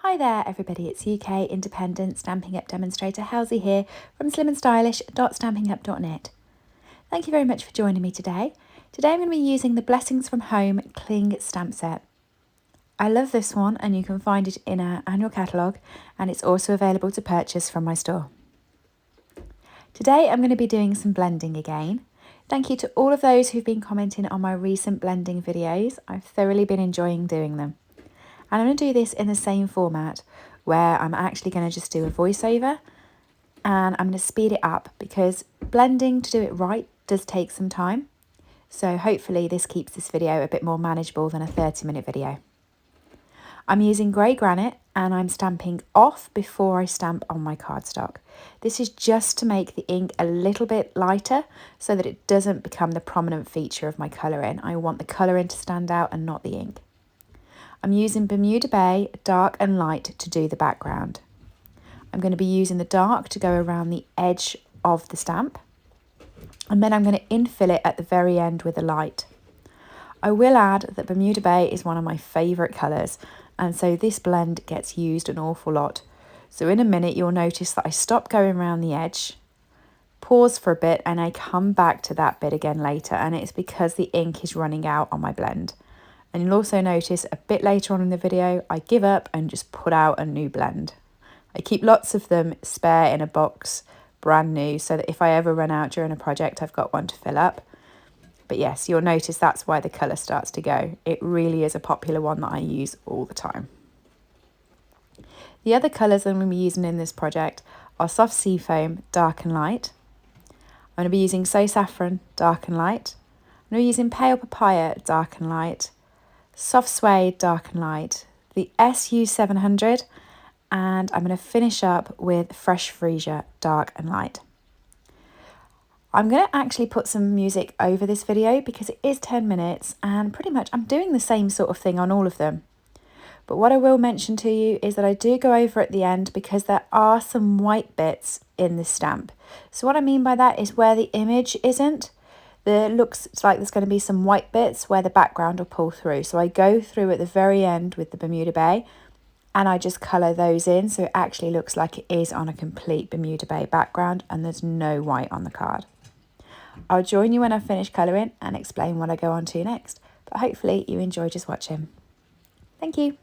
Hi there everybody, it's UK independent Stampin' Up demonstrator Halsey here from slimandstylish.stampinup.net. Thank you very much for joining me today. Today I'm going to be using the Blessings from Home Cling stamp set. I love this one and you can find it in our annual catalogue and it's also available to purchase from my store. Today I'm going to be doing some blending again. Thank you to all of those who've been commenting on my recent blending videos. I've thoroughly been enjoying doing them. And I'm going to do this in the same format where I'm actually going to just do a voiceover and I'm going to speed it up because blending, to do it right, does take some time. So hopefully this keeps this video a bit more manageable than a 30-minute video. I'm using grey granite and I'm stamping off before I stamp on my cardstock. This is just to make the ink a little bit lighter so that it doesn't become the prominent feature of my colouring. I want the colouring to stand out and not the ink. I'm using Bermuda Bay, dark and light, to do the background. I'm going to be using the dark to go around the edge of the stamp. And then I'm going to infill it at the very end with the light. I will add that Bermuda Bay is one of my favourite colours, and so this blend gets used an awful lot. So in a minute you'll notice that I stop going around the edge, pause for a bit, and I come back to that bit again later, and it's because the ink is running out on my blend. And you'll also notice a bit later on in the video, I give up and just put out a new blend. I keep lots of them spare in a box, brand new, so that if I ever run out during a project, I've got one to fill up. But yes, you'll notice that's why the colour starts to go. It really is a popular one that I use all the time. The other colours I'm going to be using in this project are Soft Seafoam, dark and light. I'm going to be using So Saffron, dark and light. I'm going to be using Pale Papaya, dark and light. Soft Suede, dark and light, the SU700, and I'm going to finish up with Fresh Freesia, dark and light. I'm going to actually put some music over this video because it is 10 minutes and pretty much I'm doing the same sort of thing on all of them. But what I will mention to you is that I do go over at the end because there are some white bits in this stamp. So what I mean by that is where the image isn't. There looks like there's going to be some white bits where the background will pull through. So I go through at the very end with the Bermuda Bay and I just colour those in so it actually looks like it is on a complete Bermuda Bay background and there's no white on the card. I'll join you when I finish colouring and explain what I go on to next. But hopefully you enjoy just watching. Thank you.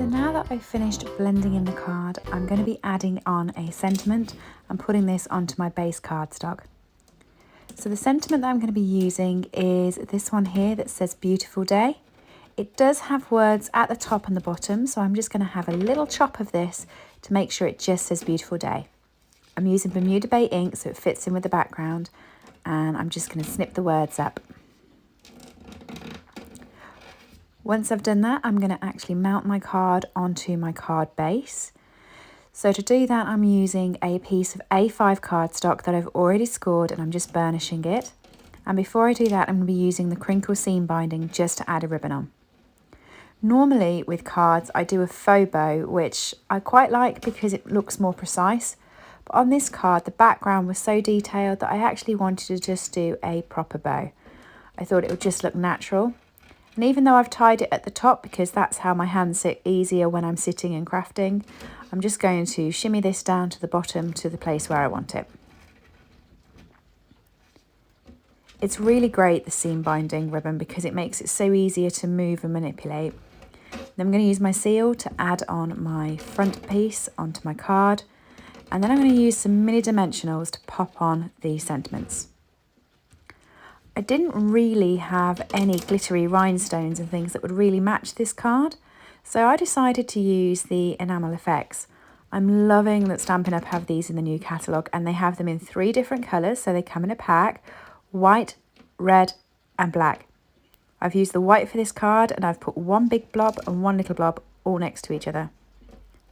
So now that I've finished blending in the card, I'm going to be adding on a sentiment and putting this onto my base cardstock. So the sentiment that I'm going to be using is this one here that says beautiful day. It does have words at the top and the bottom, so I'm just going to have a little chop of this to make sure it just says beautiful day. I'm using Bermuda Bay ink so it fits in with the background, and I'm just going to snip the words up. Once I've done that, I'm going to actually mount my card onto my card base. So to do that, I'm using a piece of A5 cardstock that I've already scored, and I'm just burnishing it. And before I do that, I'm going to be using the crinkle seam binding just to add a ribbon on. Normally with cards, I do a faux bow, which I quite like because it looks more precise. But on this card, the background was so detailed that I actually wanted to just do a proper bow. I thought it would just look natural. And even though I've tied it at the top, because that's how my hands sit easier when I'm sitting and crafting, I'm just going to shimmy this down to the bottom to the place where I want it. It's really great, the seam binding ribbon, because it makes it so easier to move and manipulate. Then I'm going to use my seal to add on my front piece onto my card, and then I'm going to use some mini dimensionals to pop on the sentiments. I didn't really have any glittery rhinestones and things that would really match this card, so I decided to use the enamel effects. I'm loving that Stampin' Up! Have these in the new catalogue, and they have them in 3 different colours, so they come in a pack: white, red and black. I've used the white for this card, and I've put one big blob and one little blob all next to each other.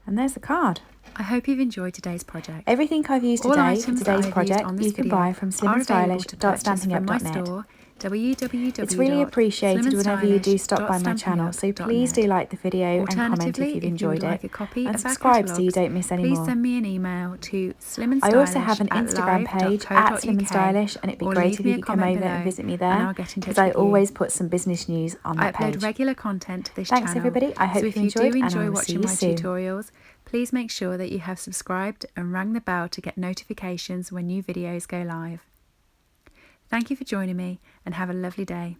And there's the card. I hope you've enjoyed today's project. Everything I've used today for today's project you can buy from slimandstylish.stampingup.net. It's really appreciated whenever you do stop by my channel, so please do like the video and comment if you've enjoyed it, and subscribe so you don't miss any more. Please send me an email to slimandstylish@live.co.uk. I also have an Instagram page at slimandstylish, and it'd be great if you could come over and visit me there, because I always put some business news on that page. I upload regular content to this channel. Thanks everybody, I hope you enjoyed, and I will see you soon. Tutorials, please make sure that you have subscribed and rang the bell to get notifications when new videos go live. Thank you for joining me, and have a lovely day.